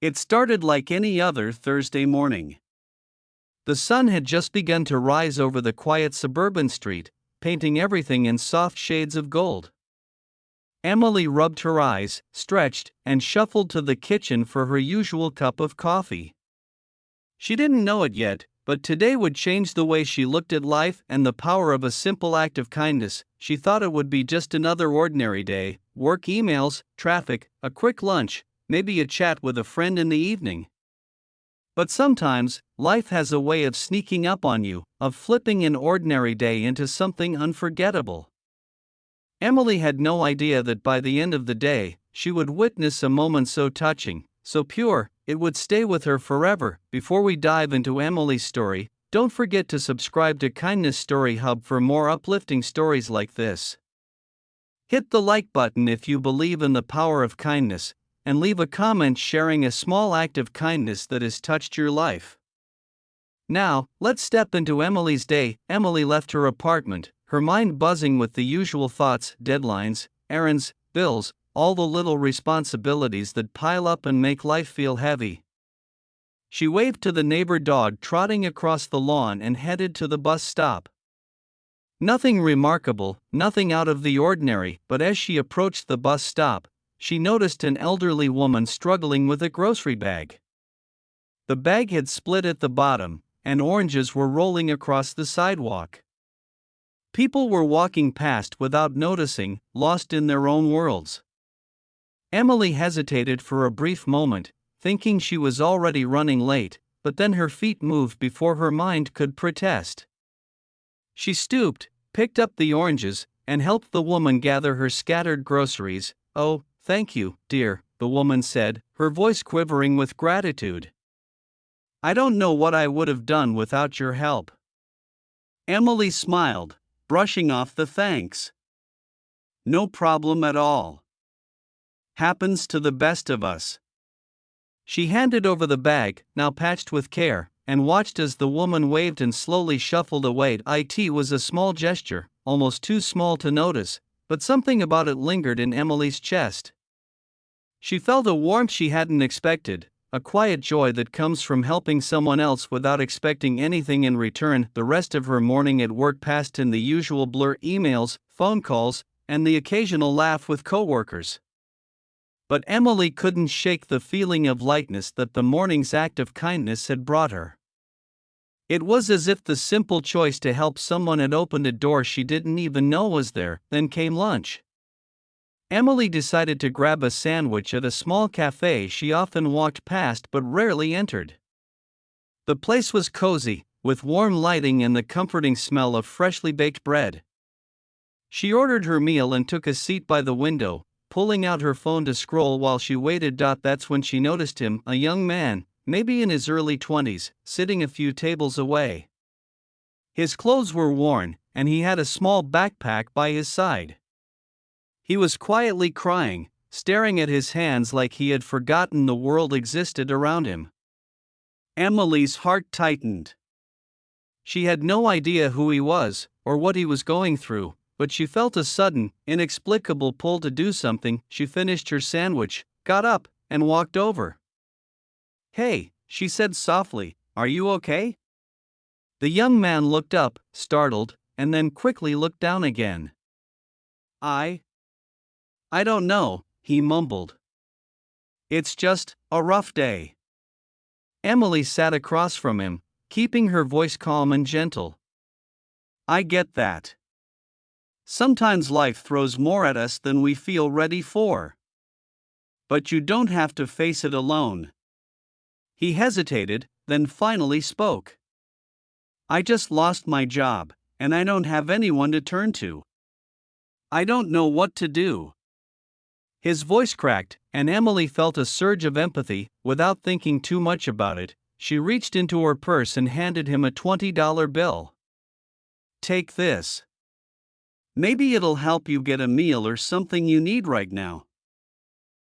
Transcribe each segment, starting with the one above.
It started like any other Thursday morning. The sun had just begun to rise over the quiet suburban street, painting everything in soft shades of gold. Emily rubbed her eyes, stretched, and shuffled to the kitchen for her usual cup of coffee. She didn't know it yet, but today would change the way she looked at life and the power of a simple act of kindness. She thought it would be just another ordinary day: work emails, traffic, a quick lunch, maybe a chat with a friend in the evening. But sometimes, life has a way of sneaking up on you, of flipping an ordinary day into something unforgettable. Emily had no idea that by the end of the day, she would witness a moment so touching, so pure, it would stay with her forever. Before we dive into Emily's story, don't forget to subscribe to Kindness Story Hub for more uplifting stories like this. Hit the like button if you believe in the power of kindness, and leave a comment sharing a small act of kindness that has touched your life. Now, let's step into Emily's day. Emily left her apartment, her mind buzzing with the usual thoughts: deadlines, errands, bills, all the little responsibilities that pile up and make life feel heavy. She waved to the neighbor dog trotting across the lawn and headed to the bus stop. Nothing remarkable, nothing out of the ordinary, but as she approached the bus stop, she noticed an elderly woman struggling with a grocery bag. The bag had split at the bottom, and oranges were rolling across the sidewalk. People were walking past without noticing, lost in their own worlds. Emily hesitated for a brief moment, thinking she was already running late, but then her feet moved before her mind could protest. She stooped, picked up the oranges, and helped the woman gather her scattered groceries. "Oh, thank you, dear," the woman said, her voice quivering with gratitude. "I don't know what I would have done without your help." Emily smiled, brushing off the thanks. "No problem at all. Happens to the best of us." She handed over the bag, now patched with care, and watched as the woman waved and slowly shuffled away. It was a small gesture, almost too small to notice, but something about it lingered in Emily's chest. She felt a warmth she hadn't expected, a quiet joy that comes from helping someone else without expecting anything in return. The rest of her morning at work passed in the usual blur: emails, phone calls, and the occasional laugh with coworkers. But Emily couldn't shake the feeling of lightness that the morning's act of kindness had brought her. It was as if the simple choice to help someone had opened a door she didn't even know was there. Then came lunch. Emily decided to grab a sandwich at a small cafe she often walked past but rarely entered. The place was cozy, with warm lighting and the comforting smell of freshly baked bread. She ordered her meal and took a seat by the window, pulling out her phone to scroll while she waited. That's when she noticed him, a young man, maybe in his early 20s, sitting a few tables away. His clothes were worn, and he had a small backpack by his side. He was quietly crying, staring at his hands like he had forgotten the world existed around him. Emily's heart tightened. She had no idea who he was, or what he was going through, but she felt a sudden, inexplicable pull to do something. She finished her sandwich, got up, and walked over. "Hey," she said softly, "are you okay?" The young man looked up, startled, and then quickly looked down again. I don't know," he mumbled. "It's just a rough day." Emily sat across from him, keeping her voice calm and gentle. "I get that. Sometimes life throws more at us than we feel ready for. But you don't have to face it alone." He hesitated, then finally spoke. "I just lost my job, and I don't have anyone to turn to. I don't know what to do." His voice cracked, and Emily felt a surge of empathy. Without thinking too much about it, she reached into her purse and handed him a $20 bill. "Take this. Maybe it'll help you get a meal or something you need right now."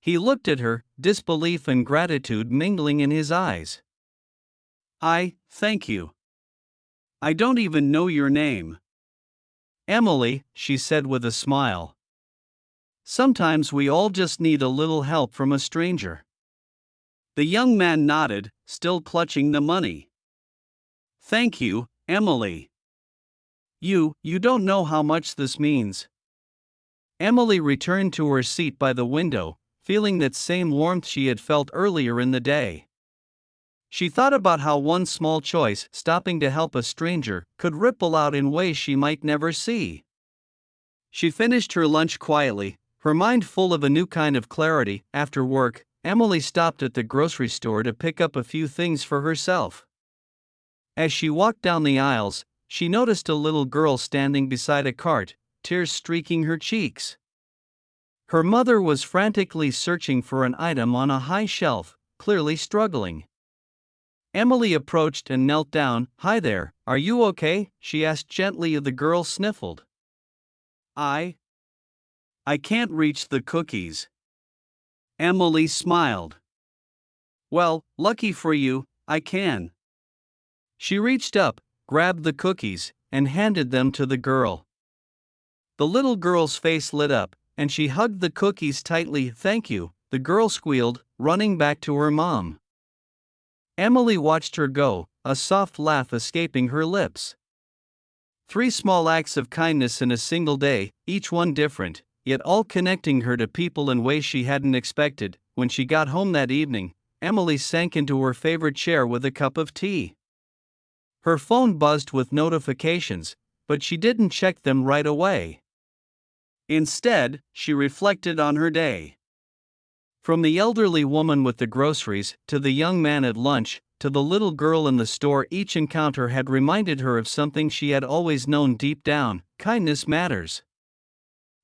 He looked at her, disbelief and gratitude mingling in his eyes. Thank you. I don't even know your name." "Emily," she said with a smile. "Sometimes we all just need a little help from a stranger." The young man nodded, still clutching the money. Thank you, Emily. You don't know how much this means. Emily returned to her seat by the window, feeling that same warmth she had felt earlier in the day. She thought about how one small choice, stopping to help a stranger, could ripple out in ways she might never see. She finished her lunch quietly, her mind full of a new kind of clarity. After work, Emily stopped at the grocery store to pick up a few things for herself. As she walked down the aisles, she noticed a little girl standing beside a cart, tears streaking her cheeks. Her mother was frantically searching for an item on a high shelf, clearly struggling. Emily approached and knelt down. "Hi there, are you okay?" she asked gently. The girl sniffled. I can't reach the cookies." Emily smiled. "Well, lucky for you, I can." She reached up, grabbed the cookies, and handed them to the girl. The little girl's face lit up, and she hugged the cookies tightly. "Thank you," the girl squealed, running back to her mom. Emily watched her go, a soft laugh escaping her lips. 3 small acts of kindness in a single day, each one different, yet all connecting her to people in ways she hadn't expected. When she got home that evening, Emily sank into her favorite chair with a cup of tea. Her phone buzzed with notifications, but she didn't check them right away. Instead, she reflected on her day. From the elderly woman with the groceries, to the young man at lunch, to the little girl in the store, each encounter had reminded her of something she had always known deep down: kindness matters.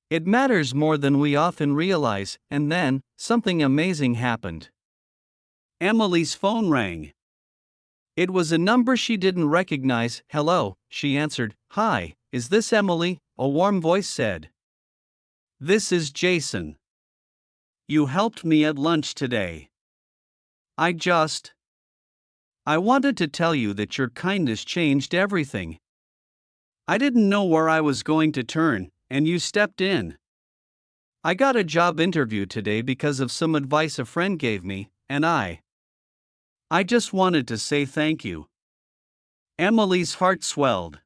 It matters more than we often realize. And then, something amazing happened. Emily's phone rang. It was a number she didn't recognize. "Hello," she answered. "Hi, is this Emily?" a warm voice said. "This is Jason. You helped me at lunch today. I wanted to tell you that your kindness changed everything. I didn't know where I was going to turn, and you stepped in. I got a job interview today because of some advice a friend gave me, and I just wanted to say thank you." Emily's heart swelled.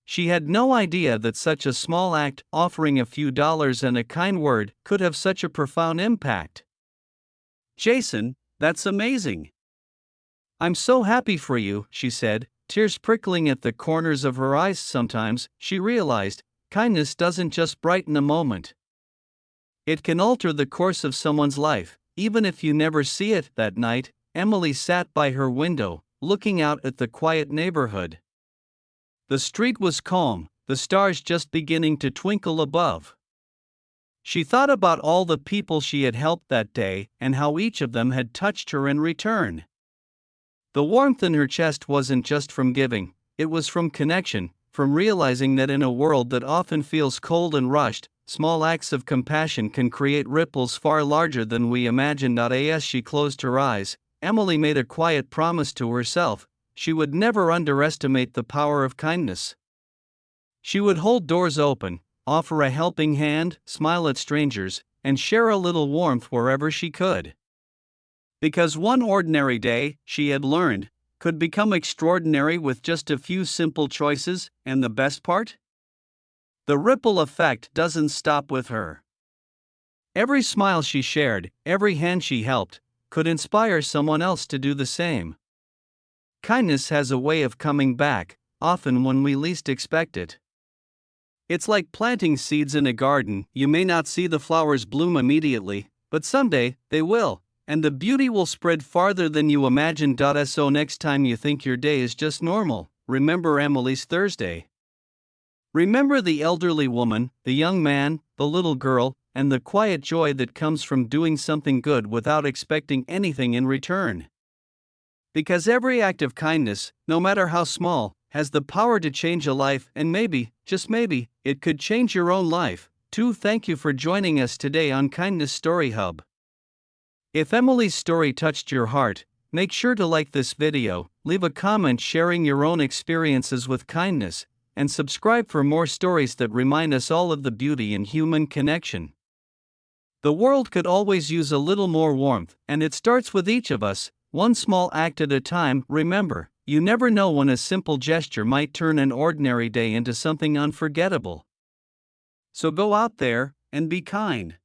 She had no idea that such a small act, offering a few dollars and a kind word, could have such a profound impact. "Jason, that's amazing. I'm so happy for you," she said, tears prickling at the corners of her eyes. Sometimes, she realized, kindness doesn't just brighten a moment. It can alter the course of someone's life, even if you never see it. That night, Emily sat by her window, looking out at the quiet neighborhood. The street was calm, the stars just beginning to twinkle above. She thought about all the people she had helped that day, and how each of them had touched her in return. The warmth in her chest wasn't just from giving, it was from connection, from realizing that in a world that often feels cold and rushed, small acts of compassion can create ripples far larger than we imagined. As she closed her eyes, Emily made a quiet promise to herself: she would never underestimate the power of kindness. She would hold doors open, offer a helping hand, smile at strangers, and share a little warmth wherever she could. Because one ordinary day, she had learned, could become extraordinary with just a few simple choices. And the best part? The ripple effect doesn't stop with her. Every smile she shared, every hand she helped, could inspire someone else to do the same. Kindness has a way of coming back, often when we least expect it. It's like planting seeds in a garden. You may not see the flowers bloom immediately, but someday, they will, and the beauty will spread farther than you imagined. So next time you think your day is just normal, remember Emily's Thursday. Remember the elderly woman, the young man, the little girl, and the quiet joy that comes from doing something good without expecting anything in return. Because every act of kindness, no matter how small, has the power to change a life, and maybe, just maybe, it could change your own life, too. Thank you for joining us today on Kindness Story Hub. If Emily's story touched your heart, make sure to like this video, leave a comment sharing your own experiences with kindness, and subscribe for more stories that remind us all of the beauty in human connection. The world could always use a little more warmth, and it starts with each of us, one small act at a time. Remember, you never know when a simple gesture might turn an ordinary day into something unforgettable. So go out there and be kind.